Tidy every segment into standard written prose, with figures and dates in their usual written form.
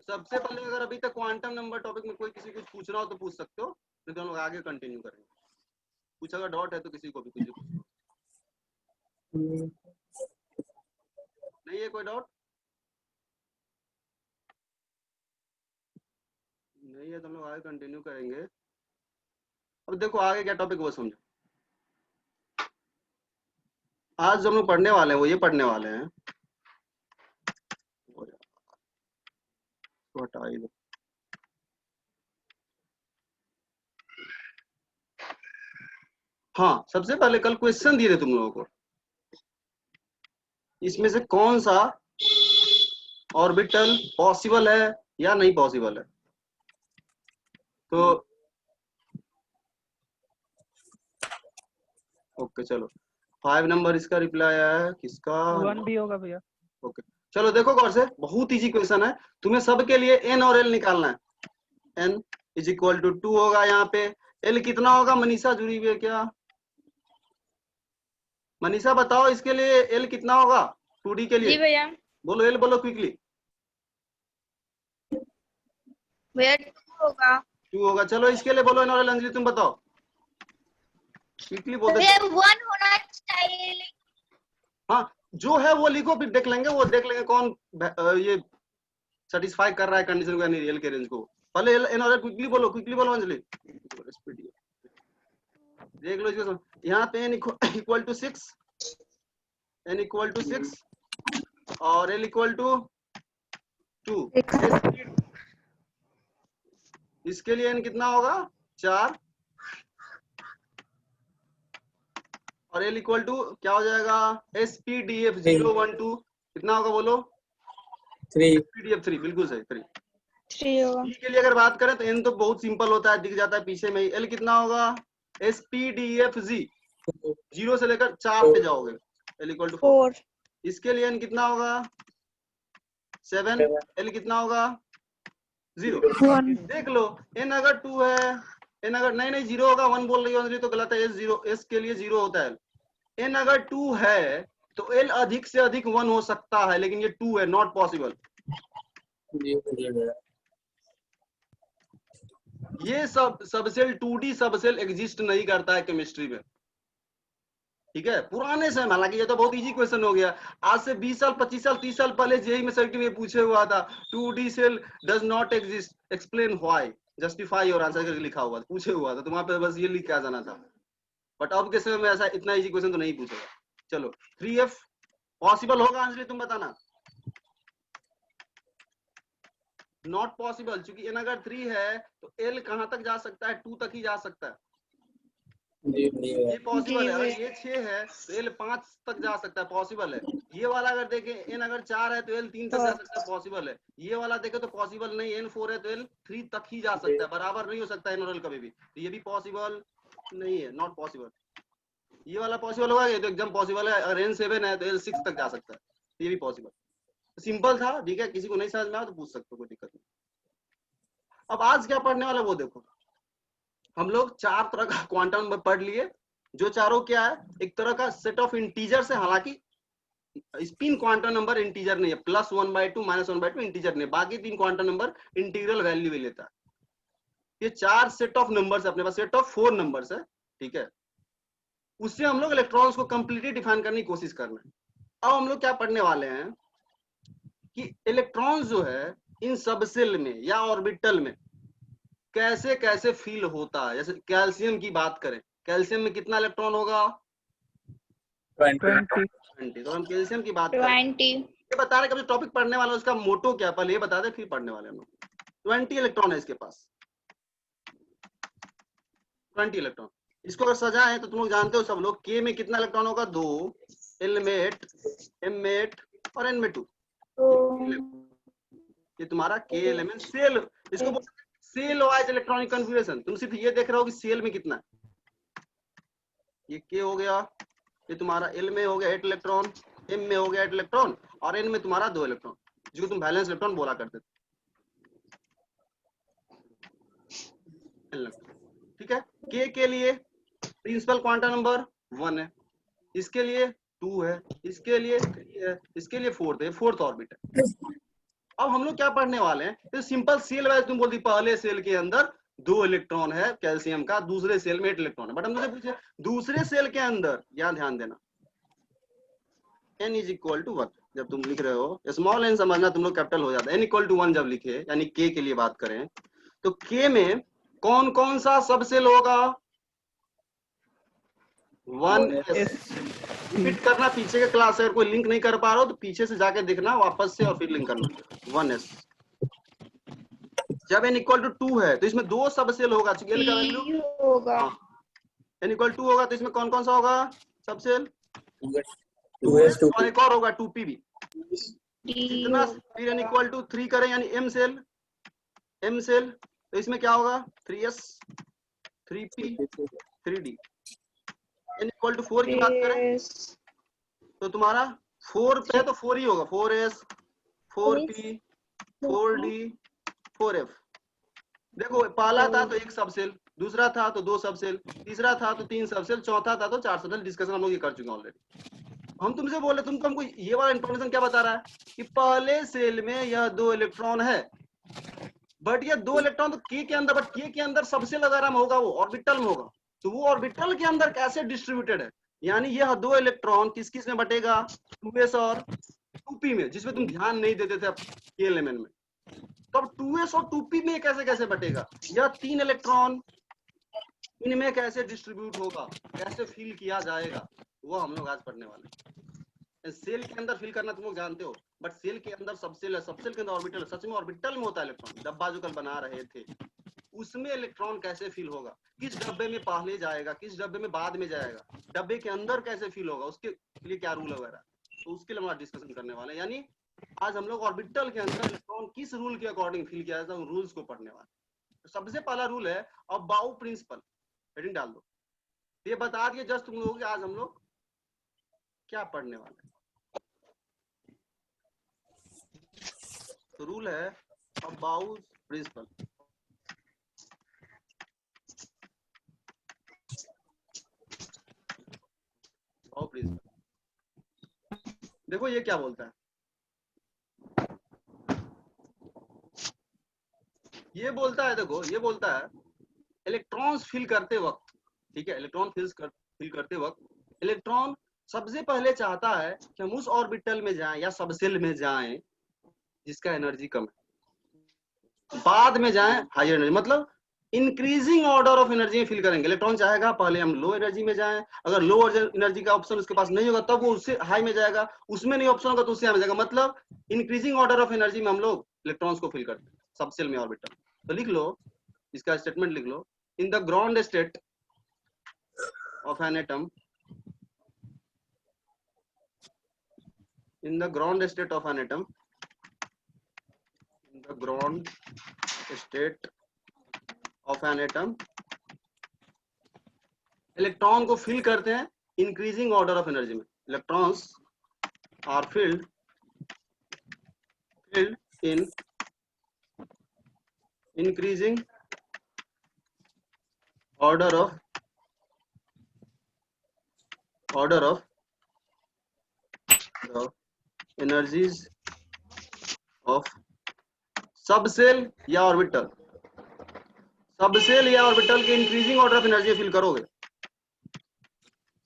सबसे पहले अगर अभी तक क्वांटम नंबर टॉपिक में कोई किसी कुछ पूछना हो तो पूछ सकते हो, नहीं तो हम लोग आगे कंटिन्यू करेंगे। कुछ अगर डाउट है तो किसी को भी कुछ पूछो। नहीं है कोई डाउट? नहीं है तो हम लोग आगे कंटिन्यू करेंगे। अब देखो आगे क्या टॉपिक वो समझो। आज जो हम लोग पढ़ने वाले हैं वो ये पढ़ने वाले हैं, तो हटा ही दो। हाँ, सबसे पहले कल क्वेश्चन दिए थे तुम लोगों को, इसमें से कौन सा ऑर्बिटल पॉसिबल है या नहीं पॉसिबल है। तो ओके चलो, 5 नंबर इसका रिप्लाई आया है, किसका? 1 भी होगा भैया। ओके चलो देखो गौर से, बहुत इजी क्वेश्चन है, तुम्हें सबके लिए एन और एल निकालना है। एन इज इक्वल टू 2 होगा यहाँ पे, एल कितना होगा? मनीषा जुड़ी हुई है क्या? मनीषा बताओ इसके लिए एल कितना होगा 2D के लिए? जी भैया। बोलो एल बोलो क्विकली। भैया 2 होगा। 2 होगा, चलो इसके लिए बोलो एन और एल। अंजलि तुम बताओ क्विकली बोल दे। भैया 1 होना चाहिए। हाँ जो है वो लिखो, फिर देख लेंगे, वो देख लेंगे कौन ये सेटिस्फाई कर रहा है कंडीशन को, रियल के रेंज को। पहले एन और एल क्विकली बोलो अंजलि। देख लो इसको, यहाँ पे n equal to 6, n equal to 6 और एल इक्वल टू 2। इसके लिए एन कितना होगा? 4 और एल इक्वल टू क्या हो जाएगा? SPDF 012 कितना होगा बोलो? 3। SPDF 3 बिल्कुल सही, 3। 3 होगा। ई के लिए अगर बात करें तो एन तो बहुत सिंपल होता है, दिख जाता है पीछे में ही। एल कितना होगा? SPDF 0 से लेकर 4 पे जाओगे, एल इक्वल टू 4। इसके लिए एन कितना होगा? 7। एल कितना होगा? 0। देख लो एन अगर 2 है, एन अगर नहीं 0 होगा, 1 बोल रही हो तो गलत है। एस के लिए 0 होता है। एन अगर 2 है तो एल अधिक से अधिक 1 हो सकता है, लेकिन ये 2 है, नॉट पॉसिबल। ये सबसेल 2D सबसेल एग्जिस्ट नहीं करता है केमिस्ट्री में, ठीक है? पुराने समय, हालांकि ये तो बहुत इजी क्वेश्चन हो गया, आज से 20 साल 25 साल 30 साल पहले जेई में सर्किट में पूछे हुआ था, 2D cell does not exist, explain why, justify और आंसर करके लिखा हुआ था, पूछे हुआ था, तो वहां पे बस ये लिख के आ जाना था। बट अब के समय में ऐसा इतना इजी क्वेश्चन तो नहीं पूछेगा। चलो 3F पॉसिबल होगा अंजलि तुम बताना? नॉट पॉसिबल, क्योंकि एन अगर 3 है तो एल कहां तक जा सकता है? 2 तक ही जा सकता है। ये पॉसिबल है। अगर ये 6 है तो एल 5 तक जा सकता है, पॉसिबल है। ये वाला अगर देखें, एन अगर 4 है तो एल 3 तक जा सकता है, पॉसिबल है। ये वाला देखें तो पॉसिबल नहीं, एन 4 है तो एल 3 तक ही जा सकता है, बराबर नहीं हो सकता एन और एल कभी भी, तो ये भी पॉसिबल नहीं है, नॉट पॉसिबल। ये वाला पॉसिबल होगा, ये तो एकदम पॉसिबल है। अगर एन 7 है तो एल 6 तक जा सकता है, ये भी पॉसिबल। सिंपल था, ठीक है? किसी को नहीं समझ में आया तो पूछ सकते हो, कोई दिक्कत नहीं। अब आज क्या पढ़ने वाला वो देखो, हम लोग 4 तरह का क्वांटम नंबर पढ़ लिए, जो चारों क्या है? एक तरह का सेट ऑफ इंटीजर्स है, हालांकि स्पिन क्वांटम नंबर इंटीजर नहीं है, +1/2 -1/2 इंटीजर नहीं, बाकी 3 क्वांटम नंबर इंटीग्रल वैल्यू भी लेता है। ये 4 सेट ऑफ नंबर्स है अपने पास, सेट ऑफ 4 नंबर्स है, ठीक है? उससे हम लोग इलेक्ट्रॉन्स को कंप्लीटली डिफाइन करने की कोशिश करना है। अब हम लोग क्या पढ़ने वाले हैं कि इलेक्ट्रॉन्स जो है इन सबसेल में या ऑर्बिटल में कैसे कैसे फील होता है। जैसे कैल्शियम की बात करें, कैल्शियम में कितना इलेक्ट्रॉन होगा? 20। तो हम कैल्शियम की बात करें, 20। ये बता रहे कभी टॉपिक पढ़ने वाला उसका मोटो क्या, पहले ये बता दे फिर पढ़ने वाले हम लोग। 20 इलेक्ट्रॉन है इसके पास, 20 इलेक्ट्रॉन। इसको अगर सजाए तो तुम लोग जानते हो सब लोग, के में कितना इलेक्ट्रॉन होगा? 2, एल में 8, एम में 8 और एन में 2। ये तुम्हारा के एलिमेंट सेल, इसको बोलते हैं सेल वाइज इलेक्ट्रॉनिक कन्फिगरेशन। तुम सिर्फ ये देख रहे हो कि सेल में कितना है। ये के हो गया, ये तुम्हारा एल में हो गया 8 इलेक्ट्रॉन, एम में हो गया 8 इलेक्ट्रॉन और एन में तुम्हारा 2 इलेक्ट्रॉन, जिसको तुम वैलेंस इलेक्ट्रॉन बोला करते थे, ठीक है? के लिए प्रिंसिपल क्वांटम नंबर 1 है, इसके लिए 2 है, इसके लिए 3 है, इसके लिए 4th है, 4th ऑर्बिट है। अब हम लोग क्या पढ़ने वाले हैं, तो सिंपल सेल वाइज तुम बोलती पहले सेल के अंदर 2 इलेक्ट्रॉन है कैल्शियम का, दूसरे सेल में 8 इलेक्ट्रॉन है, बट हम तुमसे पूछे दूसरे सेल के अंदर, यहाँ ध्यान देना n इज इक्वल टू 1, जब तुम लिख रहे हो स्मॉल n समझना, तुम लोग कैपिटल हो जाता है, n इक्वल टू 1 जब लिखे, यानी k के लिए बात करें, तो k में कौन कौन सा सब सेल होगा, 1s। रिपीट करना, पीछे के क्लास अगर कोई लिंक नहीं कर पा रहा हो तो पीछे से जाके देखना वापस से और फिर लिंक करना, 1s। जब n इक्वल टू 2 है तो इसमें 2 सब सेल होगा, l का वैल्यू होगा, n इक्वल 2 होगा तो इसमें कौन कौन सा होगा सब सेल, 2s 2p और एक और होगा 2p भी, कितना, फिर n इक्वल टू 3 करें यानी m सेल, तो इसमें क्या होगा 3s 3p 3d। n equal to 4 की बात करें तो तुम्हारा 4 पे तो 4 ही होगा, 4s 4p 4d 4f। देखो पहला था तो एक सबसेल, दूसरा था तो 2 सबसेल, तीसरा था तो 3 सबसेल, चौथा था तो 4 सबसेल। डिस्कशन हम लोग ये कर चुके हैं ऑलरेडी। हम तुमसे बोले, तुमको हमको ये वाला इंफॉर्मेशन क्या बता रहा है कि पहले सेल में यह 2 इलेक्ट्रॉन है, बट ये 2 इलेक्ट्रॉन तो के अंदर, बट के अंदर सबसेल वगैरह में होगा, वो ऑर्बिटल में होगा, तो वो ऑर्बिटल के अंदर कैसे डिस्ट्रीब्यूटेड है, यानी यह 2 इलेक्ट्रॉन किस किस में बटेगा, 2s और 2p में, जिसमें तुम ध्यान नहीं देते थे के एलिमेंट में। तो अब 2s और 2p में कैसे कैसे बटेगा, यह 3 इलेक्ट्रॉन इनमें कैसे डिस्ट्रीब्यूट होगा, कैसे फिल किया जाएगा, वो हम लोग आज पढ़ने वाले हैं। सेल के अंदर फिल करना तुम लोग जानते हो, बट सेल के अंदर सबसेल है, सबसेल के अंदर ऑर्बिटल है, सच में ऑर्बिटल में होता है इलेक्ट्रॉन। डब्बा जो कल बना रहे थे उसमें इलेक्ट्रॉन कैसे फिल होगा, किस डब्बे में पहले जाएगा, किस डब्बे में बाद में जाएगा, डब्बे के अंदर कैसे फिल होगा, उसके लिए क्या रूल वगैरह, तो उसके लिए हम आज डिस्कशन करने वाले हैं। यानी आज हम लोग ऑर्बिटल के अंदर इलेक्ट्रॉन किस रूल के अकॉर्डिंग फिल किया जाता है, रूल्स को पढ़ने वाले। तो सबसे पहला रूल है अबाउ प्रिंसिपल, हेडिंग डाल दो, ये बता दिए जस्ट तुम लोगों के आज हम लोग क्या पढ़ने वाले हैं। तो रूल है अबाउ प्रिंसिपल। देखो ये क्या बोलता है, ये बोलता है, देखो ये बोलता है इलेक्ट्रॉन्स फिल करते वक्त, ठीक है, इलेक्ट्रॉन फिल करते वक्त इलेक्ट्रॉन सबसे पहले चाहता है कि हम उस ऑर्बिटल में जाएं या सबसेल में जाएं जिसका एनर्जी कम है, बाद में जाएं हायर एनर्जी, मतलब इंक्रीजिंग ऑर्डर ऑफ एनर्जी में फिल करेंगे। इलेक्ट्रॉन चाहेगा पहले हम लो एनर्जी में जाएं, अगर लो एनर्जी का ऑप्शन उसके पास नहीं होगा तब वो उससे हाई में जाएगा, उसमें नहीं ऑप्शन होगा तो उससे हाई में जाएगा, मतलब इंक्रीजिंग ऑर्डर ऑफ एनर्जी में हम लोग इलेक्ट्रॉन्स को फिल करते हैं सबसेल में ऑर्बिटल। तो लिख लो, इसका स्टेटमेंट लिख लो, in the ground state of an atom, in the ground state of an atom, in the ground state of an atom, electron को फिल करते हैं इंक्रीजिंग ऑर्डर ऑफ एनर्जी में। Electrons are filled in increasing order of the energies of subshell या orbital, subshell या orbital के increasing order of energy fill करोगे,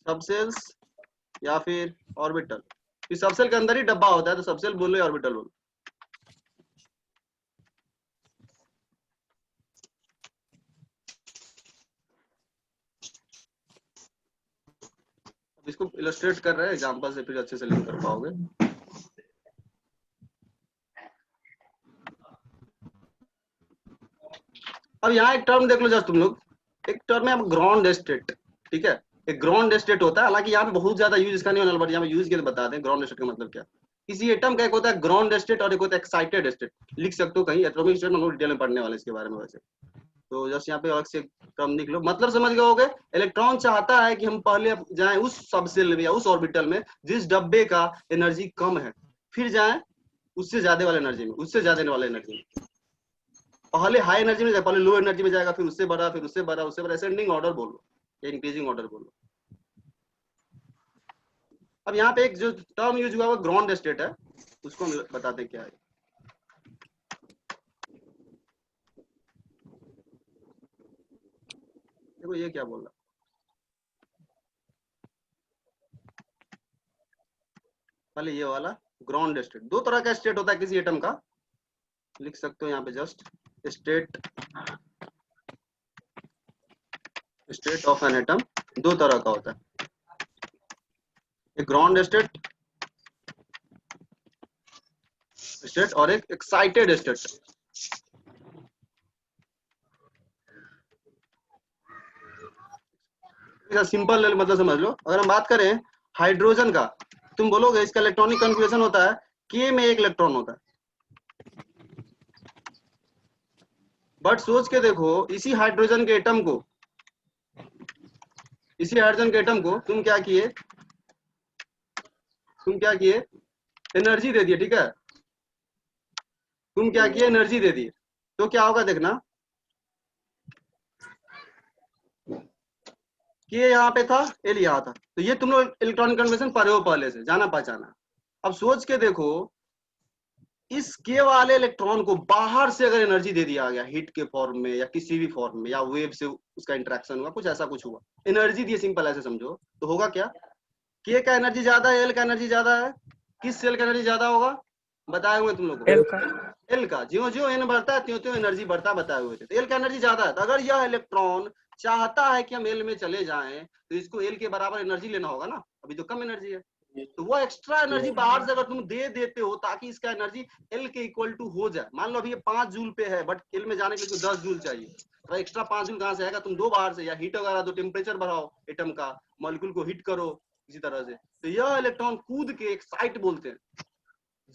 subshells या फिर ऑर्बिटल। इस सबसेल के अंदर ही डब्बा होता है तो सबसेल बोलो या ऑर्बिटल बोलो। अब इसको इलस्ट्रेट कर रहे हैं एग्जांपल से, फिर अच्छे से लिंक कर पाओगे। अब यहाँ एक टर्म देख लो जस्ट तुम लोग, एक टर्म है ग्राउंड स्टेट, ठीक है, एक ग्राउंड स्टेट होता है, हालांकि यहाँ पे बहुत ज्यादा यूज इसका नहीं होने वाला, बट यहाँ पे यूज के बता दें ग्राउंड स्टेट का मतलब क्या। किसी एटम का एक होता है ग्राउंड स्टेट और एक होता है एक्साइटेड स्टेट, लिख सकते हो कहीं, एटॉमिक स्टेट हम लोग डिटेल में पढ़ने वाले इसके बारे में वैसे। तो जस्ट यहाँ पे अलग से टर्म लिख लो, मतलब समझ गए होगे। इलेक्ट्रॉन चाहता है कि हम पहले जाएं उस सबसेल में या उस ऑर्बिटल में जिस डब्बे का एनर्जी कम है, फिर जाएं उससे ज्यादा वाले एनर्जी में, उससे ज्यादा वाले एनर्जी में, पहले हाई एनर्जी में जाए, पहले लो एनर्जी में जाएगा, फिर उससे बड़ा, फिर उससे बड़ा, उससे बड़ा, असेंडिंग ऑर्डर बोलो या इंक्रीजिंग ऑर्डर बोलो। अब यहाँ पे एक जो टर्म यूज हुआ है ग्राउंड स्टेट है, उसको हम बताते क्या है। देखो ये क्या बोल रहा है, पहले ये वाला ग्राउंड स्टेट। दो तरह का स्टेट होता है किसी एटम का, लिख सकते हो यहाँ पे just state of an atom दो तरह का होता है, एक ग्राउंड स्टेट और एक एक्साइटेड स्टेट। सिंपल मतलब समझ लो, अगर हम बात करें हाइड्रोजन का, तुम बोलोगे इसका इलेक्ट्रॉनिक कन्फिग्रेशन होता है k में एक इलेक्ट्रॉन होता है, बट सोच के देखो इसी हाइड्रोजन के एटम को तुम क्या किए, एनर्जी दे दिए, ठीक है, तुम क्या किए, एनर्जी दे दिए, तो क्या होगा देखना, कि यहाँ पे था, एल यहाँ था, तो ये तुम लोग इलेक्ट्रॉनिक कन्फिग्रेशन पढ़े हो पहले से, जाना पहचाना। अब सोच के देखो इस के वाले इलेक्ट्रॉन को बाहर से अगर एनर्जी दे दिया गया, हीट के फॉर्म में या किसी भी फॉर्म में, या वेव से उसका इंटरेक्शन हुआ, कुछ ऐसा कुछ हुआ, एनर्जी दी, सिंपल ऐसे समझो, तो होगा क्या, के का एनर्जी ज्यादा है, एल का एनर्जी ज्यादा है, किस सेल का एनर्जी ज्यादा होगा बताए हुए तुम लोग को, एल का। ज्यो ज्यो एन बढ़ता है त्यों त्यों एनर्जी बढ़ता बताए हुए थे, तो एल का एनर्जी ज्यादा है। तो अगर यह इलेक्ट्रॉन चाहता है कि हम एल में चले जाएं तो इसको एल के बराबर एनर्जी लेना होगा ना, अभी तो कम एनर्जी है, तो वो एक्स्ट्रा एनर्जी बाहर से अगर तुम दे देते हो ताकि इसका एनर्जी एल के इक्वल टू हो जाए, मान लो अभी ये 5 जूल पे है बट एल में जाने के लिए 10 जूल चाहिए, तो एक्स्ट्रा 5 जूल कहां से आएगा, तुम दो बाहर से, या हीट वगैरह दो, टेम्परेचर बढ़ाओ एटम का, मॉलिक्यूल को हीट करो इसी तरह से, तो यह इलेक्ट्रॉन कूद के, एक्साइट बोलते हैं,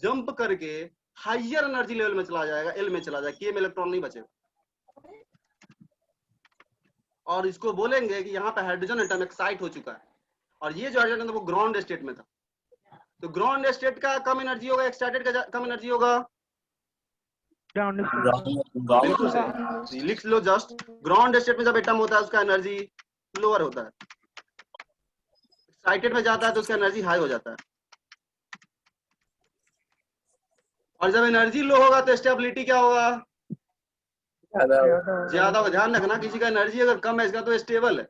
जंप करके हाइयर एनर्जी लेवल में चला जाएगा, एल में चला जाएगा, के में इलेक्ट्रॉन नहीं बचेगा, और इसको बोलेंगे कि यहाँ पे हाइड्रोजन एटम एक्साइट हो चुका है, और ये जो हाइड्रोजन वो ग्राउंड स्टेट में था, तो ग्राउंड स्टेट का कम एनर्जी होगा, एक्साइटेड का कम एनर्जी होगा, बिल्कुल सही, लिख लो जस्ट, ग्राउंड स्टेट में जब एटम होता है उसका एनर्जी लोअर होता है, एक्साइटेड में जाता है तो उसका एनर्जी हाई हो जाता है, और जब एनर्जी लो होगा तो स्टेबिलिटी क्या होगा, ज्यादा होगा। ध्यान रखना किसी का एनर्जी अगर कम है इसका तो स्टेबल है,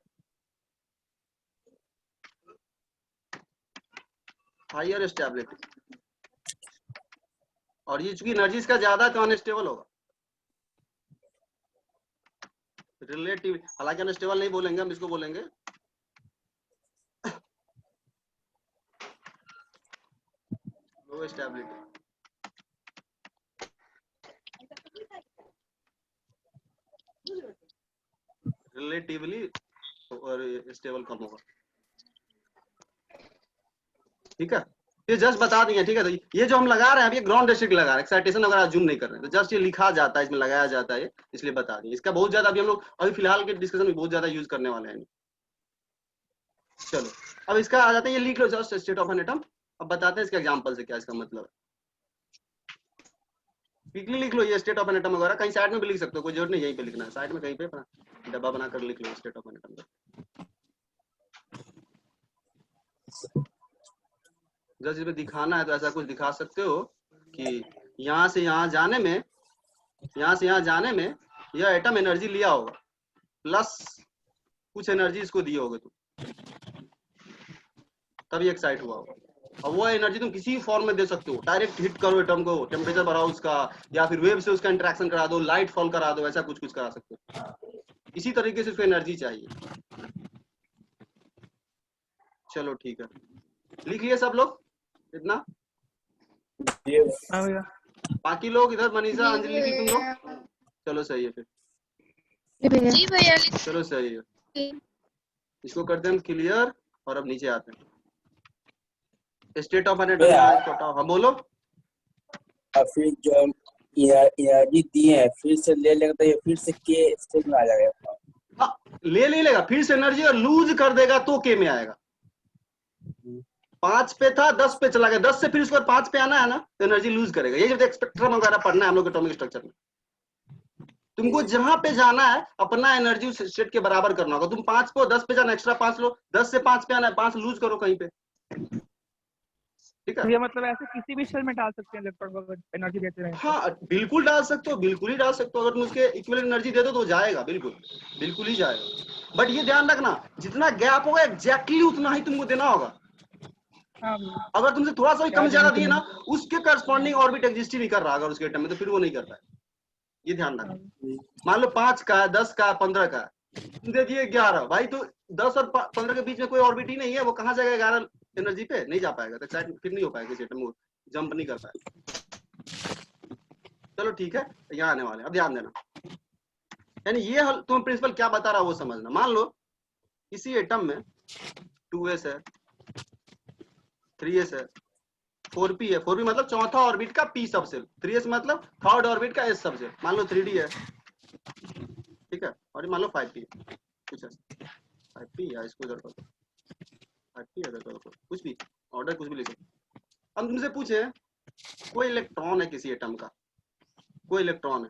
हाइयर स्टेबिलिटी, और ये चूंकि एनर्जी इसका ज्यादा है तो अनस्टेबल होगा, रिलेटिव, हालांकि अनस्टेबल नहीं बोलेंगे हम, इसको बोलेंगे लो स्टेबिलिटी, रिलेटिवली और स्टेबल कम होगा, ठीक है, ये जस्ट बता देंगे, ठीक है। तो ये जो हम लगा रहे हैं अभी ग्राउंड स्टेट लगा रहे हैं, एक्साइटेशन वगैरह जूम नहीं कर रहे हैं, तो जस्ट ये लिखा जाता है, इसमें लगाया जाता है, इसलिए बता दें, इसका बहुत ज्यादा अभी हम लोग अभी फिलहाल के डिस्कशन में बहुत ज्यादा यूज करने वाले हैं। चलो अब इसका आ जाते हैं, ये लिख लो just state of an atom, अब बताते हैं इसका एग्जांपल से क्या इसका मतलब है, क्विकली लिख लो ये स्टेट ऑफ एन एटम वगैरह, कहीं साइड में भी लिख सकते हो, कोई जरूरत नहीं यहीं पे लिखना है, साइड में कहीं पे डब्बा बनाकर लिख लो state of an atom. Just इसमें दिखाना है तो ऐसा कुछ दिखा सकते हो कि यहाँ से यहाँ जाने में यह एटम एनर्जी लिया होगा प्लस कुछ एनर्जी इसको दिए होगे तुम, तभी एक्साइट हुआ होगा, और वो एनर्जी तुम किसी फॉर्म में दे सकते हो, डायरेक्ट हिट करो एटम को, टेम्परेचर बढ़ाओ उसका, या फिर वेव से उसका इंटरेक्शन करा दो, लाइट फॉल करा दो, ऐसा कुछ करा सकते हो, इसी तरीके से उसको एनर्जी चाहिए। चलो ठीक है, लिख लिए सब लोग इतना, बाकी लोग इधर मनीषा अंजलि लिखी तुम लोग, चलो सही है फिर, जी भैया, चलो सही है, इसको करते हैं क्लियर, और अब नीचे आते हैं स्टेट ऑफ एन एटम। हाँ बोलो, फिर जो एनर्जी दी है फिर से ले लेगा तो ये फिर से के स्टेट में आ जाएगा, हाँ ले लेगा फिर से एनर्जी, और लूज कर देगा तो के में आएगा, 5 पे था 10 पे चला गया, 10 से फिर उसके बाद 5 पे आना है ना, तो एनर्जी लूज करेगा। ये जो स्पेक्ट्रम वगैरह पढ़ना है हम लोग एटॉमिक स्ट्रक्चर में, तुमको जहां पे जाना है अपना एनर्जी उस स्टेट के बराबर करना होगा, तुम 5 पे 10 पे जाना, एक्स्ट्रा 5 लो, 10 से 5 पे आना है, 5 लूज करो कहीं पे, ठीक है। ये मतलब ऐसे किसी भी सेल में डाल सकते हैं इलेक्ट्रॉन को एनर्जी देते रहे। हाँ बिल्कुल डाल सकते हो, बिल्कुल ही डाल सकते हो, अगर तुम उसके इक्विवेलेंट एनर्जी दे दो तो जाएगा, बिल्कुल ही जाएगा। बट ये ध्यान रखना जितना गैप होगा एग्जैक्टली उतना ही तुमको देना होगा। हाँ भैया। अगर तुमसे थोड़ा सा भी क्या कम ज्यादा देना दिए ना उसके करस्पॉन्डिंग ऑर्बिट एग्जिस्ट ही नहीं कर रहा अगर उसके एटम में, तो फिर वो नहीं करता है। ये ध्यान रखना। मान लो 5 का 10 का 15 का दे दिए 11, भाई तो 10 और 15 के बीच में कोई ऑर्बिट ही नहीं है, वो कहाँ जाएगा 11 एनर्जी पे? नहीं जा पाएगा, तो फिर नहीं हो पाएगा किसी एटम में, जंप नहीं कर पाएगा। चलो ठीक है, यहाँ आने वाले, अब ध्यान देना। यानी ये तुम प्रिंसिपल क्या बता रहा है वो समझना। मान लो किसी एटम में 2s है, 3s है, 4p है। 4p मतलब चौथा ऑर्बिट का p सबसेल, 3s मतलब थर्ड ऑर्बिट का s सबसेल। मान लो 3d है, ठीक है, और मान लो 5p है, कुछ ऐसा 5p या इसको इधर करो 5p इधर करो, कुछ भी ऑर्डर कुछ भी लिखो। हम तुमसे पूछे कोई इलेक्ट्रॉन है किसी एटम का, कोई इलेक्ट्रॉन है,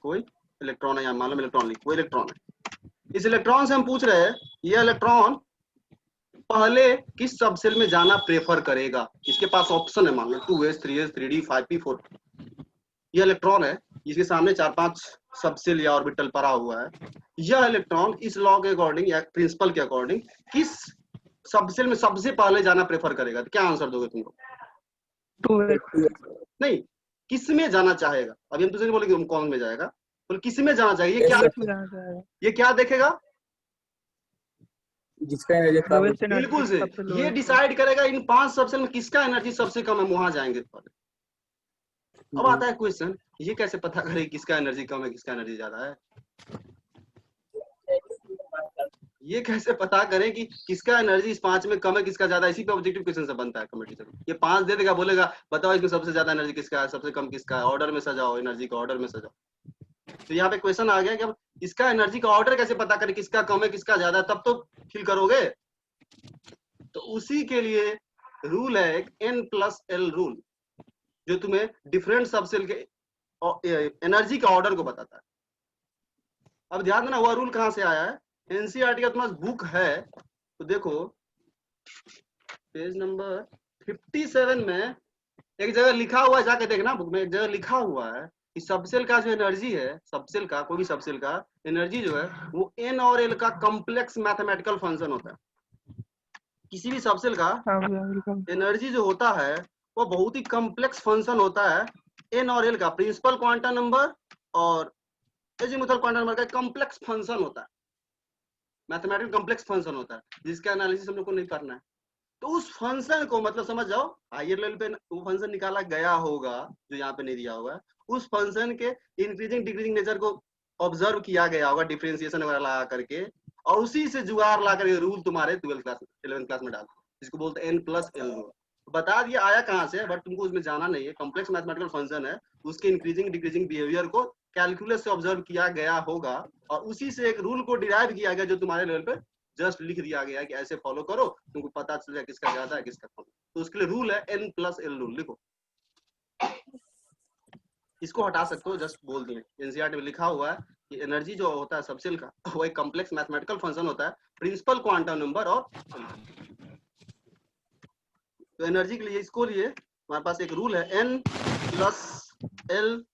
कोई इलेक्ट्रॉन है, या मान लो इलेक्ट्रॉन लिख, कोई इलेक्ट्रॉन है। इस इलेक्ट्रॉन से हम पूछ रहे हैं ये इलेक्ट्रॉन पहले किस सबसेल में जाना प्रेफर करेगा। इसके पास ऑप्शन है, मान लो 2s 3s 3d 5p 4p। ये इलेक्ट्रॉन है, इसके सामने 4-5 सबसेल या ऑर्बिटल पड़ा हुआ है। यह इलेक्ट्रॉन इस लॉ के अकॉर्डिंग या प्रिंसिपल के अकॉर्डिंग किस सबसेल में सबसे पहले जाना प्रेफर करेगा? तो क्या आंसर दोगे तुम लोग? 2s। नहीं, किस में जाना चाहेगा? अभी हम तुझे नहीं बोलेंगे तुम कौन में जाएगा, बोल किस में जाना चाहिए। ये क्या, जाना चाहेगा, ये क्या देखेगा? जिसका एनर्जी कम, लोवेस्ट एनर्जी बिल्कुल से सबसे ये लोवेस्ट। डिसाइड करेगा इन 5 सबसेल में किसका एनर्जी सबसे कम है, वहां जाएंगे पहले। अब आता है क्वेश्चन, ये कैसे पता करें किसका एनर्जी कम है किसका एनर्जी ज्यादा है? ये कैसे पता करें कि किसका एनर्जी इस 5 में कम है किसका ज्यादा? इसी पे ऑब्जेक्टिव क्वेश्चन से बनता है कम्पिटिशन। ये 5 दे देगा, बोलेगा बताओ इसमें सबसे ज्यादा एनर्जी किसका है, सबसे कम किसका है, ऑर्डर में सजाओ, एनर्जी का ऑर्डर में सजाओ। तो यहाँ पे क्वेश्चन आ गया कि अब इसका एनर्जी का ऑर्डर कैसे पता करें, किसका कम है किसका ज्यादा, तब तो फिल करोगे। तो उसी के लिए रूल है एक n+l रूल, जो तुम्हें डिफरेंट सबसेल के एनर्जी का ऑर्डर को बताता है। अब ध्यान देना, वह रूल कहाँ से आया है? एनसीईआरटी का तुम्हारा बुक है, तो देखो पेज नंबर 57 में एक जगह लिखा हुआ है, जाके देखना बुक में एक जगह लिखा हुआ है कि सबसेल का जो एनर्जी है, सबसेल का कोई भी सबसेल का एनर्जी जो है वो n और l का कॉम्प्लेक्स मैथमेटिकल फंक्शन होता है। किसी भी सबसेल का एनर्जी जो होता है वो बहुत ही कॉम्प्लेक्स फंक्शन होता है, n और l का प्रिंसिपल क्वांटम नंबर और एजीमुथल क्वांटम नंबर का कॉम्प्लेक्स फंक्शन होता है, मैथमेटिकल कॉम्प्लेक्स फंक्शन होता है, जिसका एनालिसिस हम लोग को नहीं करना है। तो उस फंक्शन को मतलब समझ जाओ, हायर लेवल पे वो फंक्शन निकाला गया होगा जो यहाँ पे नहीं दिया होगा। उस फंक्शन के इंक्रीजिंग डिक्रीजिंग नेचर को ऑब्जर्व किया गया होगा डिफरेंशिएशन वगैरह लगा करके, और उसी से जुगाड़ ला करके रूल तुम्हारे 12th क्लास 11th क्लास में डाल, जिसको बोलते हैं n+l रूल। बता दिया आया कहाँ से, बट तुमको उसमें जाना नहीं है। कॉम्प्लेक्स मैथमेटिकल फंक्शन है, उसके इंक्रीजिंग डिक्रीजिंग बिहेवियर को कैलकुलस से ऑब्जर्व किया गया होगा, और उसी से एक रूल को डिराइव किया गया जो तुम्हारे लेवल पे जस्ट लिख दिया गया है कि ऐसे फॉलो करो, तुमको पता चल जाए किसका ज्यादा है किसका कम। तो उसके लिए रूल है n+l रूल, लिखो। इसको हटा सकते हो, जस्ट बोल दिए। एनसीईआरटी में लिखा हुआ है कि एनर्जी जो होता है सबसेल का वो एक कॉम्प्लेक्स मैथमेटिकल फंक्शन होता है, प्रिंसिपल क्वांटम नंबर और। तो एनर्जी के लिए इसको लिए हमारे पास एक रूल है n+l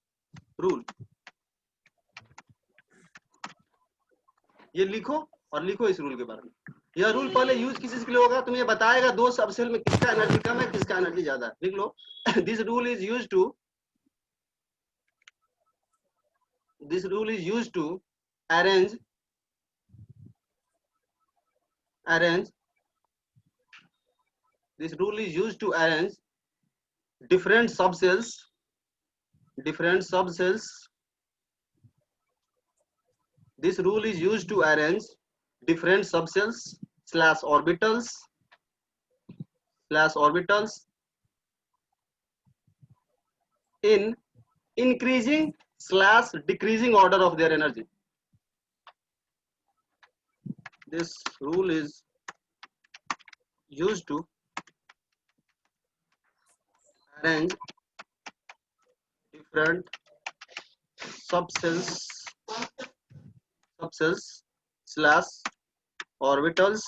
रूल। ये लिखो और लिखो इस रूल के बारे में। यह रूल पहले यूज किस चीज के लिए होगा? तुम्हें बताएगा दो सबसेल में किसका एनर्जी कम है किसका एनर्जी ज्यादा है। लिख लो, this rule is used to arrange this rule is used to arrange different subcells this rule is used to arrange different subcells slash orbitals in increasing slash decreasing order of their energy. This rule is used to arrange different subcells slash orbitals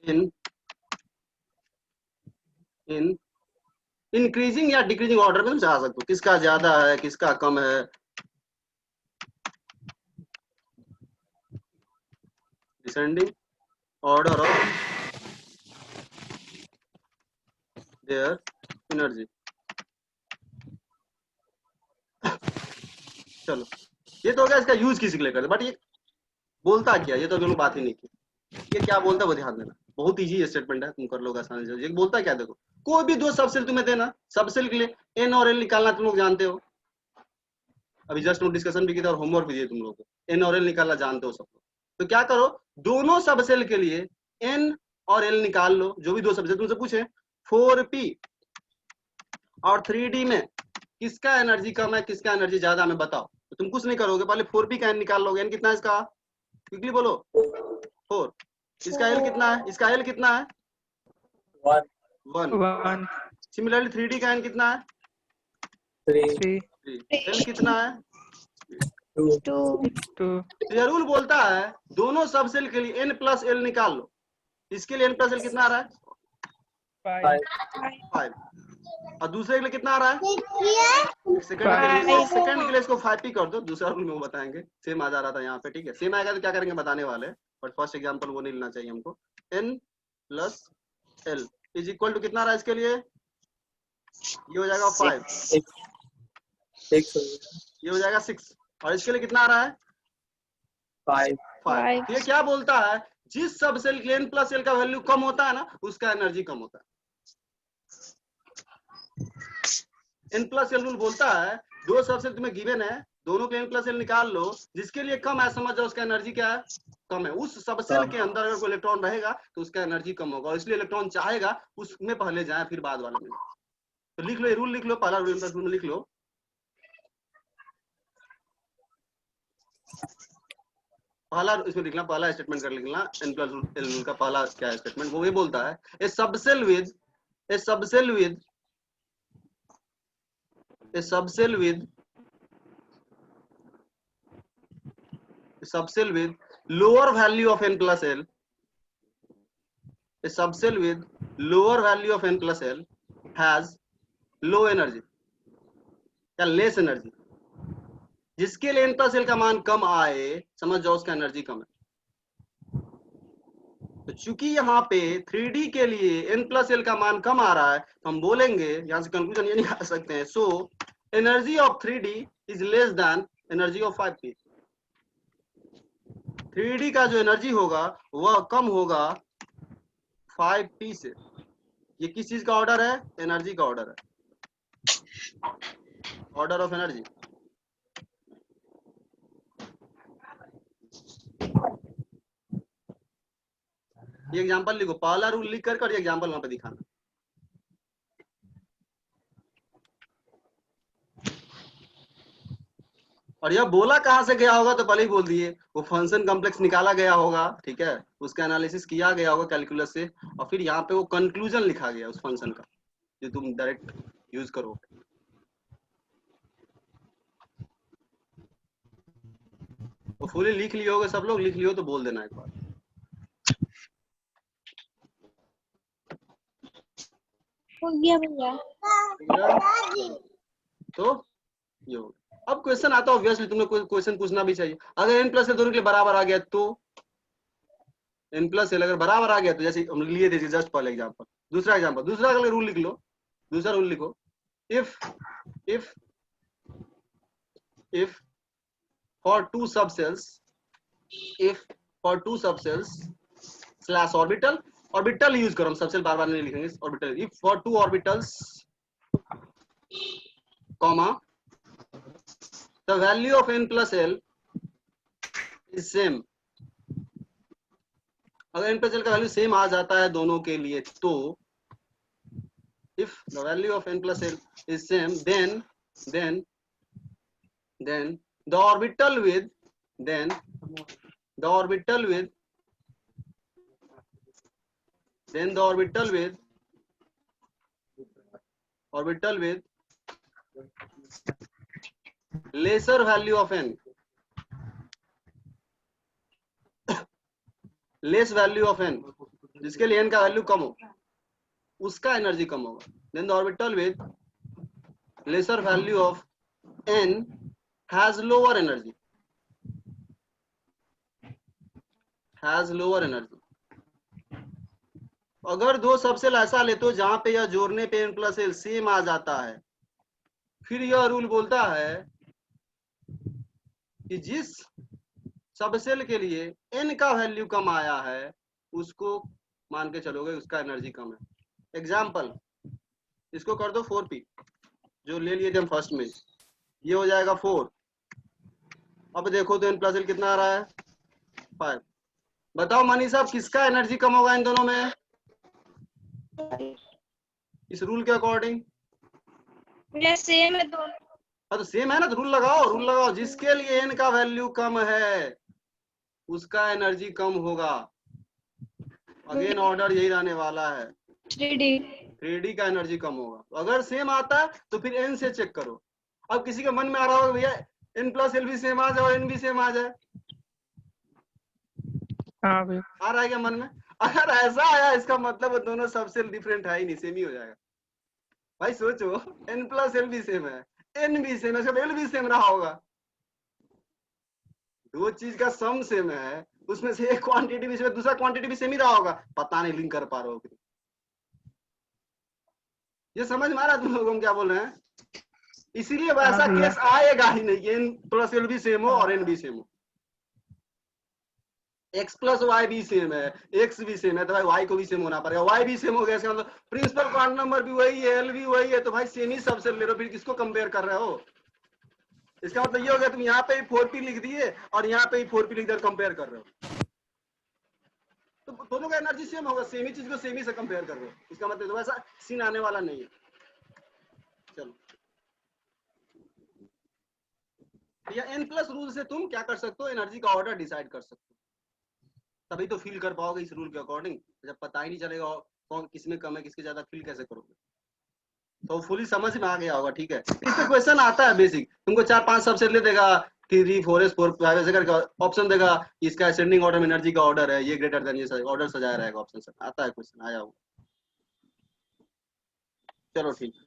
in increasing या decreasing order में जा सकते हो, किसका ज्यादा है किसका कम है। descending order of their energy। चलो ये तो हो गया इसका यूज किसी के लिए करते, बट ये बोलता क्या, ये तो हम लोग बात ही नहीं की। ये क्या बोलता है वो ध्यान देना, बहुत इजी स्टेटमेंट है, तुम कर लोगे आसानी से। ये बोलता क्या देखो, कोई भी दो सबसेल तुम्हें देना, सबसेल के लिए एन और एल निकालना तुम लोग जानते हो, अभी जस्ट डिस्कशन भी किया और होमवर्क भी दिए तुम लोग को, एन और एल निकालना जानते हो सब लोग। तो क्या करो, दोनों सबसेल के लिए एन और एल निकाल लो, जो भी दो सबसेल तुमसे पूछे 4p और 3d में किसका एनर्जी कम है किसका एनर्जी ज्यादा हमें बताओ। तो तुम कुछ नहीं करोगे, पहले 4p का एन निकाल लोगे। एन कितना है इसका, क्विकली बोलो। 4। इसका एल कितना है, इसका एल कितना है, 1। 1 सिमिलरली 3d का एन कितना है, 3 3 एल कितना है, 2 2 2 ये रूल बोलता है दोनों सबसेल के लिए n प्लस एल निकाल लो। इसके लिए n प्लस एल कितना आ रहा है, 5 5। और दूसरे के लिए कितना आ रहा है, सेकंड के लिए इसको 5p कर दो, दूसरा रूल में वो बताएंगे। सेम आ जा रहा था यहाँ पे, ठीक है, सेम आएगा तो क्या करेंगे बताने वाले, बट फर्स्ट एग्जांपल वो नहीं लेना चाहिए हमको। n plus l is equal to कितना आ रहा है इसके लिए, ये हो जाएगा 5, 6 ये हो जाएगा 6, और इसके लिए कितना आ रहा है 5 5। ये क्या बोलता है, जिस सबसेल के n प्लस एल का वैल्यू कम होता है ना उसका एनर्जी कम होता है। n प्लस एल रूल बोलता है दो सबसेल तुम्हें गिवन है, दोनों के n प्लस एल निकाल लो, जिसके लिए कम है समझ जाओ उसका एनर्जी क्या है, कम है। उस सबसेल के अंदर अगर कोई इलेक्ट्रॉन रहेगा तो उसका एनर्जी कम होगा, और इसलिए इलेक्ट्रॉन चाहेगा उसमें पहले जाए फिर बाद वाले में। तो लिख लो, ये रूल लिख लो, पहला रूल में लिख लो। पहला इसमें लिखना, पहला स्टेटमेंट कर लिखना, n प्लस एल रूल का पहला क्या है स्टेटमेंट, वो ये बोलता है a subshell with lower value of n plus l, a subcell with lower value of n plus l has low energy या लेस एनर्जी। जिसके लिए n plus l का मान कम आए समझ जाओ उसका एनर्जी कम है। तो चूंकि यहाँ पे 3d के लिए n plus l का मान कम आ रहा है तो हम बोलेंगे, यहाँ से कंक्लूजन ये निकाल सकते हैं, so energy of 3d is less than energy of 5p। 3d का जो एनर्जी होगा वह कम होगा 5p से। ये किस चीज का ऑर्डर है, एनर्जी का ऑर्डर है, ऑर्डर ऑफ एनर्जी। ये एग्जांपल लिखो, पहला रूल लिख कर ये एग्जांपल वहां पे दिखाना। और यह बोला कहां से गया होगा तो पहले ही बोल दिए, वो फंक्शन कॉम्प्लेक्स निकाला गया होगा, ठीक है, उसका एनालिसिस किया गया होगा कैलकुलस से, और फिर यहाँ पे वो कंक्लूजन लिखा गया उस फंक्शन का जो तुम डायरेक्ट यूज करो। वो फुली लिख लिए होगे सब लोग, लिख लियो तो बोल देना एक बार। हो गया भैया। तो ये हो। अब क्वेश्चन आता है, ऑब्वियसली तुम्हें कोई क्वेश्चन पूछना भी चाहिए। अगर n प्लस एल दोनों के लिए बराबर आ गया तो, n प्लस एल अगर बराबर आ गया तो, जैसे हम लिए थे जस्ट पहले एग्जांपल, दूसरा अगला रूल लिख लो, दूसरा रूल लिखो, if for two subcells slash orbital use करो, हम सबसेल बार बार नहीं लिखेंगे, orbital. If for two orbitals comma the value of n plus l is same, अगर n plus l का वैल्यू सेम आ जाता है दोनों के लिए तो, if the value of n plus l is same then the orbital with lesser value of n, less value of n, जिसके लिए n का वैल्यू कम हो उसका एनर्जी कम होगा। Then the orbital with lesser value of n has lower energy, has lower energy. अगर दो subshell ऐसा लेते हो जहां पे यह जोड़ने पे n प्लस एल सेम आ जाता है, फिर यह रूल बोलता है कि जिस सबसेल के लिए n का वैल्यू कम आया है उसको मान के चलोगे उसका एनर्जी कम है। एग्जाम्पल, इसको कर दो 4p, जो ले लिए थे हम फर्स्ट में, ये हो जाएगा 4। अब देखो तो n प्लस एल कितना आ रहा है 5। बताओ मनी साहब किसका एनर्जी कम होगा इन दोनों में इस रूल के अकॉर्डिंग? भैया सेम है दोनों। हाँ तो सेम है ना, तो रूल लगाओ, जिसके लिए n का वैल्यू कम है उसका एनर्जी कम होगा। अगेन ऑर्डर यही रहने वाला है, 3D का एनर्जी कम होगा। तो अगर सेम आता है तो फिर n से चेक करो। अब किसी के मन में आ रहा होगा भैया n प्लस एल भी सेम आ जाए और n भी सेम आ जाए, हाँ भैया। आ रहा है क्या मन में? अगर ऐसा आया इसका मतलब वो दोनों सबसे डिफरेंट है ही नहीं, सेम ही हो जाएगा। भाई सोचो n प्लस एल भी सेम है, n भी सेम है, सब l भी सेम रहा होगा। दो चीज का सम सेम है, उसमें से एक क्वांटिटी भी सेम, दूसरा क्वांटिटी भी सेम ही रहा होगा, पता नहीं लिंक कर पा रहे हो कि ये समझ में आ रहा है तुम लोगों को हम क्या बोल रहे हैं? इसीलिए वैसा भैया। केस आएगा ही नहीं कि n प्लस एल भी सेम हो और n भी सेम हो। x प्लस वाई भी सेम है, x भी सेम है, तो भाई y को भी सेम होना पड़ेगा। y भी सेम हो गया, इसका मतलब प्रिंसिपल क्वांटम नंबर भी वही है, l भी वही है, तो भाई सेम ही सबसे ले रहे हो, फिर किसको कंपेयर कर रहे हो? इसका मतलब ये हो गया तुम यहाँ पे 4p लिख दिए और यहाँ पे 4p लिख कर कंपेयर कर रहे हो, तो दोनों का एनर्जी सेम होगा, सेम ही चीज को सेम ही से कंपेयर कर रहे हो, इसका मतलब तो ऐसा सीन आने वाला नहीं है। चलो या n प्लस रूल से तुम क्या कर सकते हो, एनर्जी का ऑर्डर डिसाइड कर सकते हो, तभी तो फील कर पाओगे इस रूल के अकॉर्डिंग। जब पता ही नहीं चलेगा कौन किसमें कम है किसके ज्यादा, फील कैसे करोगे? तो फुली समझ में आ गया होगा, ठीक है। इस पे क्वेश्चन आता है बेसिक, तुमको 4-5 सबसेट ले देगा, 3 4s 4 5 ऐसे करके ऑप्शन देगा, इसका असेंडिंग ऑर्डर में एनर्जी का ऑर्डर है, ये ग्रेटर देन ये ऑर्डर सजाया रहेगा ऑप्शन से, आता है क्वेश्चन, आया होगा। चलो ठीक है,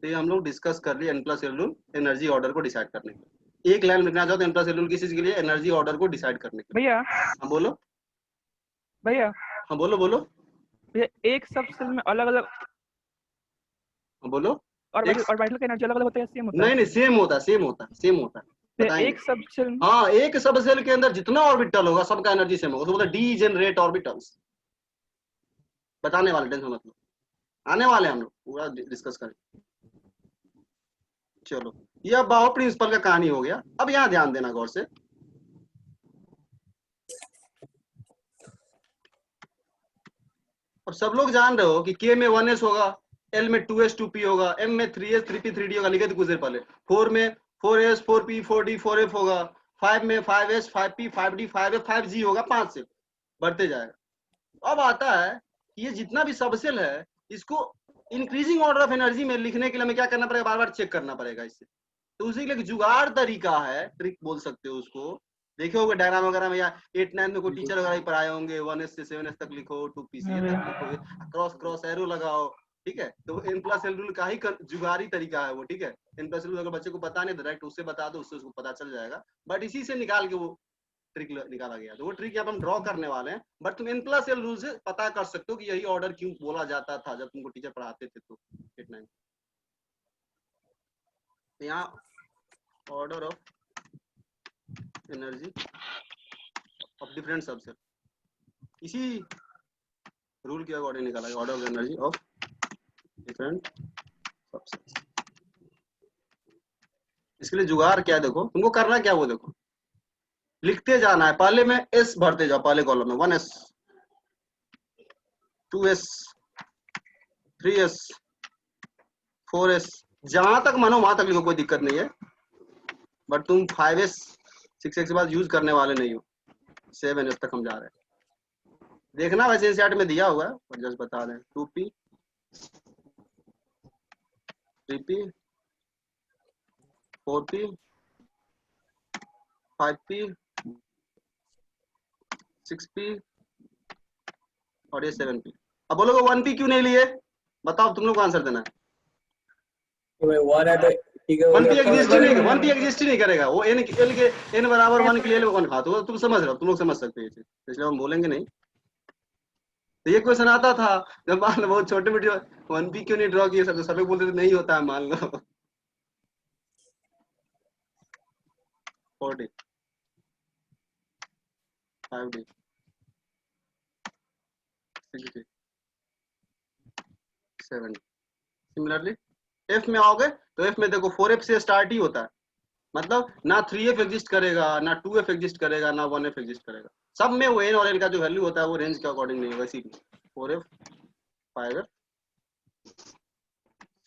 तो ये हम लोग डिस्कस कर लिए n plus l rule energy order को डिसाइड करने के लिए। एक लाइन लिखना चाहो तो n प्लस एल रूल किस चीज के लिए? एनर्जी ऑर्डर को डिसाइड करने के लिए। भैया हाँ बोलो, भैया हाँ बोलो बोलो, भैया एक सबसेल में अलग अलग हाँ बोलो। और वाइटल का एनर्जी अलग अलग होता है, सेम होता है? नहीं सेम होता है, सेम होता है, सेम होता है, बताएंगे। एक सबसेल हाँ, एक सबसेल के अंदर जितना ऑर्बिटल होगा सबका एनर्जी सेम होगा, तो बोलते डीजेनरेट ऑर्बिटल्स। बताने वाले, टेंशन मत लो, आने वाले हम लोग पूरा डिस्कस करें। चलो ये अब बाहो प्रिंसिपल का कहानी हो गया। अब यहाँ ध्यान देना गौर से, अब सब लोग जान रहे हो कि k में 1s होगा, l में 2s 2p होगा, m में 3s 3p 3d होगा, लिखे थे कुछ देर पहले। 4 में 4s 4p 4d 4f होगा, 5 में 5s 5p 5d 5f 5g होगा, 5 से बढ़ते जाएगा। अब आता है कि ये जितना भी सबसेल है इसको इंक्रीजिंग ऑर्डर ऑफ एनर्जी में लिखने के लिए हमें क्या करना पड़ेगा, बार बार चेक करना पड़ेगा इससे। तो उसी के लिए जुगाड़ तरीका है, ट्रिक बोल सकते हो उसको, देखे होंगे डायग्राम वगैरह में, या 8-9 में कोई टीचर वगैरह ही पढ़ाए होंगे, 1s से 7s तक लिखो, 2p से तक लिखो, क्रॉस क्रॉस एरो लगाओ, ठीक है। तो n प्लस एल रूल का ही जुगाड़ी तरीका है वो, ठीक है। n प्लस एल रूल अगर बच्चे को पता नहीं डायरेक्ट उससे बता दो, उससे उसको पता चल जाएगा, बट इसी से निकाल के वो ट्रिक निकाला गया। तो वो ट्रिक यहाँ पर हम ड्रॉ करने वाले हैं, बट तुम n प्लस एल रूल से पता कर सकते हो कि यही ऑर्डर क्यों बोला जाता था जब तुमको टीचर पढ़ाते थे तो 8-9। यहाँ order of energy of different subset इसी रूल के अकॉर्डिंग निकाला गया, order of energy of different subset. इसके लिए जुगाड़ क्या है, देखो तुमको करना क्या, वो देखो लिखते जाना है, पहले में s भरते जाओ, पहले कॉलम में 1s 2s 3s 4s, जहां तक मानो वहां तक लिखो, कोई दिक्कत नहीं है, बट तुम 5s 6s के बाद यूज करने वाले नहीं हो, 7s तक हम जा रहे हैं। देखना वैसे एनसीईआरटी में दिया हुआ है, और जस्ट बता दें 2p 3p 4p 5p 6p और ये 7p। अब बोलोगे 1p क्यों नहीं लिए, बताओ तुम लोग को आंसर देना है। वन है तो ठीक है, 1p एग्जिस्ट ही नहीं, 1p एग्जिस्ट ही नहीं करेगा वो। n l के n बराबर 1 के लिए 1 हाँ, तो तुम समझ रहे हो, तुम लोग समझ सकते हो ये चीज, इसलिए हम बोलेंगे नहीं। तो ये क्वेश्चन आता था जब मान लो बहुत छोटे वीडियो 1p क्यों नहीं ड्रॉ किए, सब सभी बोलते थे नहीं होता है, मान लो 4d 5d 6d 7d। Similarly f में आओगे तो f में देखो 4f से स्टार्ट ही होता है, मतलब ना 3f एग्जिस्ट करेगा, ना 2f एग्जिस्ट करेगा, ना 1f एग्जिस्ट करेगा। सब में वो n और l का जो वैल्यू होता है वो रेंज के अकॉर्डिंग नहीं होगा। इसी 4f 5f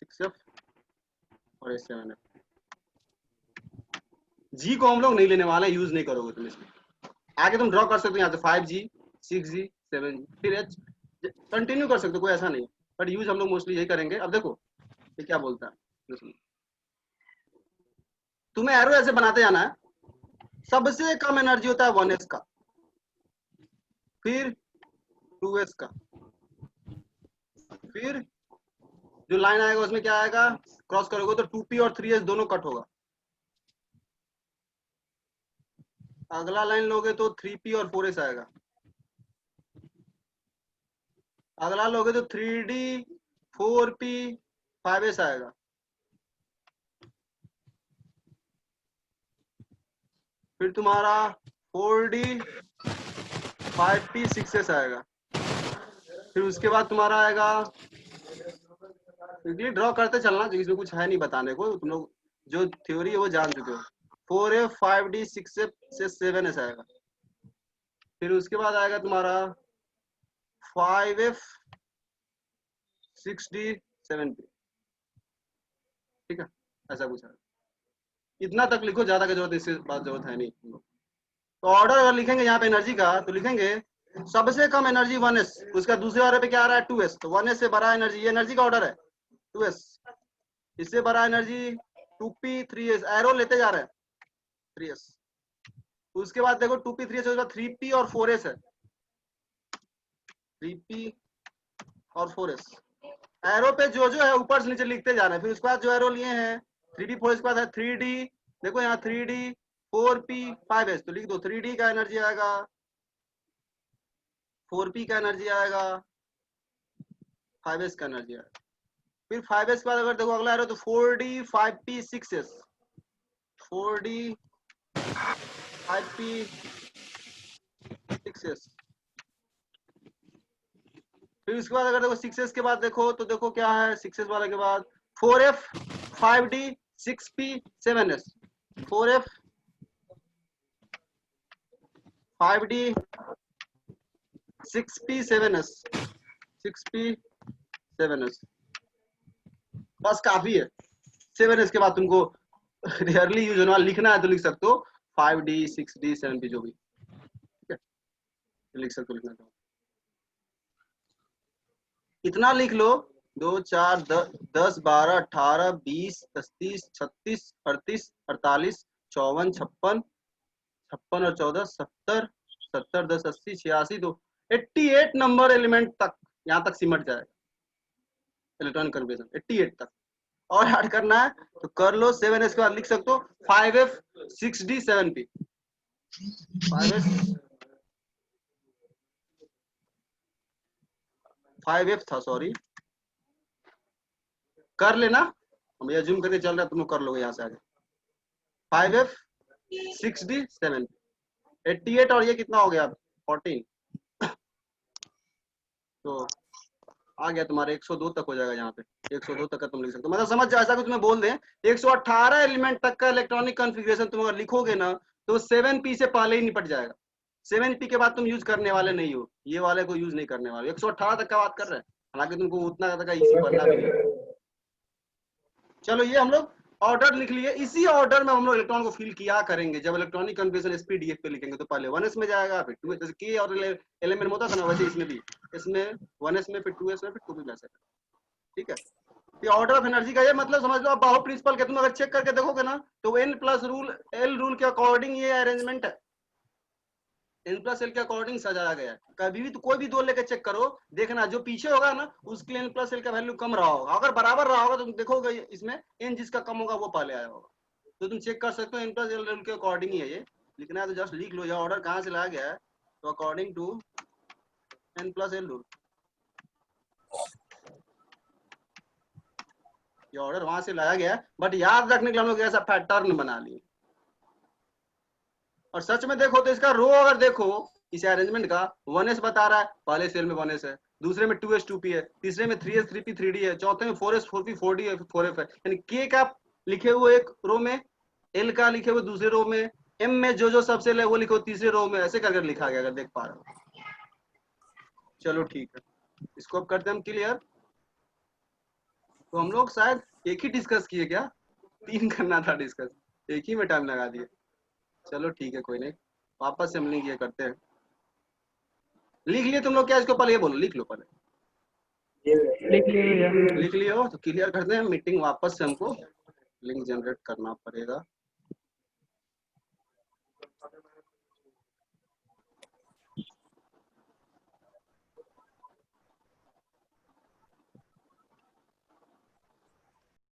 6f और 7f। g को हम लोग नहीं लेने वाले, यूज नहीं करोगे तुम इसमें। आगे तुम ड्रॉ कर सकते हो यहाँ से 5g 6g 7g फिर h कंटिन्यू कर सकते हो, कोई ऐसा नहीं, बट यूज हम लोग मोस्टली यही करेंगे। अब देखो ये क्या बोलता है, तुम्हें एरो ऐसे बनाते जाना है, सबसे कम एनर्जी होता है 1s का, फिर 2s का, फिर जो लाइन आएगा उसमें क्या आएगा, क्रॉस करोगे तो 2p और 3s दोनों कट होगा। अगला लाइन लोगे तो 3p और 4s आएगा। अगला लोगे तो 3d 4p 5s आएगा। फिर तुम्हारा 4d 5p 6s आएगा। फिर उसके बाद तुम्हारा आएगा, ड्रॉ करते चलना क्योंकि इसमें कुछ है नहीं बताने को, तुम लोग जो थ्योरी है वो जान चुके हो। 4f 5d 6f से 7s आएगा। फिर उसके बाद आएगा तुम्हारा 5f 6d 7p, ठीक है, ऐसा कुछ है। इतना तक लिखो, ज्यादा की जरूरत इससे बात जरूरत है नहीं। तो ऑर्डर अगर लिखेंगे यहाँ पे एनर्जी का तो लिखेंगे सबसे कम एनर्जी 1s, उसका दूसरे ऑर्डर पे क्या आ रहा है 2s, तो 1s से बड़ा एनर्जी, ये एनर्जी का ऑर्डर है 2s, इससे बड़ा एनर्जी 2p 3s, एरो लेते जा रहे हैं 3s। उसके बाद देखो 2p 3s, उसके बाद 3p और 4s है, 3p और 4s। एरो पे जो जो है ऊपर से नीचे लिखते जा रहे हैं। फिर उसके बाद जो एरो लिए हैं 3d 4s के बाद है 3d, देखो यहाँ 3d 4p 5s, तो लिख दो 3d का एनर्जी आएगा, 4p का एनर्जी आएगा, 5s का एनर्जी आएगा। फिर 5s के बाद अगर देखो अगला एरो तो 4d 5p 6s, 4d 5p 6s। फिर उसके बाद अगर देखो 6s के बाद देखो तो देखो क्या है 6s वाले के बाद 4f 5d 6p 7s, 4f 5d 6p 7s, 6p 7s, बस काफी है। 7s के बाद तुमको रेयरली यूज होने वाला लिखना है तो लिख सकते हो 5d 6d 7p जो भी, ठीक है, लिख सकते हो, लिखना चाहो इतना लिख लो। 2 4 10 12 18 20 30 36 38 48 54 56 56 और 14 70 70 10 80 86 तो 88 नंबर एलिमेंट तक यहाँ तक सिमट जाएगा इलेक्ट्रॉनिक कन्फिगरेशन, 88 तक। और ऐड करना है तो कर लो। 7s के बाद लिख सकते हो 5f 6d 7p, 5s 5f था, सॉरी, कर लेना, हम ये जूम करके चल रहा है, तुम लोग कर लोगे यहाँ से आगे। 5f 6d 7p 88 और ये कितना हो गया 14, तो आ गया तुम्हारे 102 तक हो जाएगा। यहाँ पे 102 तक का तुम लिख सकते हो, मतलब समझ जाओ, ऐसा कि तुम्हें बोल दें 118 एलिमेंट तक का इलेक्ट्रॉनिक कॉन्फ़िगरेशन तुम अगर लिखोगे ना तो 7p से पहले ही निपट जाएगा। 7p के बाद तुम यूज करने वाले नहीं हो, ये वाले को यूज नहीं करने वाले। 118 तक का बात कर रहे हैं, हालांकि तुमको उतना तक का इजी पढ़ना भी नहीं। चलो ये हम लोग ऑर्डर लिख लिए, इसी ऑर्डर में हम लोग इलेक्ट्रॉन को फिल किया करेंगे। जब इलेक्ट्रॉनिक कन्फिगरेशन sp-df पे लिखेंगे तो पहले 1s में जाएगा, फिर 2s, जैसे k और एलिमेंट होता था ना वैसे इसमें भी, इसमें 1s में, फिर 2s में, फिर 2p में, ठीक है। ये ऑर्डर ऑफ एनर्जी का ये मतलब समझ लो आप बाहो प्रिंसिपल के, तुम अगर चेक करके देखोगे ना तो n plus rule l rule के अकॉर्डिंग ये अरेंजमेंट है। n प्लस एल के अकॉर्डिंग सजाया गया है। कभी भी तो कोई भी 2 लेके चेक करो, देखना जो पीछे होगा ना उसके लिए n प्लस एल का वैल्यू कम रहा होगा, अगर बराबर रहा होगा तो तुम देखोगे इसमें n जिसका कम होगा वो पहले आया होगा। तो तुम चेक कर सकते हो n प्लस एल के अकॉर्डिंग ही है ये, लिखना है तो जस्ट लिख लो। यह ऑर्डर कहाँ से लाया गया है, तो according to n plus l rule, ये ऑर्डर वहां से लाया गया है, बट याद रखने के लिए हम लोग ऐसा पैटर्न बना लिए। और सच में देखो तो इसका रो अगर देखो इस अरेंजमेंट का 1s बता रहा है, पहले सेल में 1s है, दूसरे में 2s 2p है, तीसरे में 3s 3p 3d है, चौथे में 4s 4p 4d है 4f है, यानी k का लिखे हुए एक रो में, l का लिखे हुए दूसरे रो में, m में जो सब सेल है वो लिखो तीसरे रो में, ऐसे करके लिखा गया अगर देख पा रहे हो। चलो ठीक है, इसको अब करते हैं हम क्लियर। तो हम लोग शायद एक ही डिस्कस किए क्या, 3 करना था डिस्कस, एक ही में टाइम लगा दिए। चलो ठीक है कोई नहीं, वापस से हम लिंक ये करते हैं। लिख लिए तुम लोग क्या, इसको पहले ये बोलो, लिख लो पहले। लिख लिए भैया। लिख लिए हो तो क्लियर करते हैं, मीटिंग वापस से हमको लिंक जनरेट करना पड़ेगा।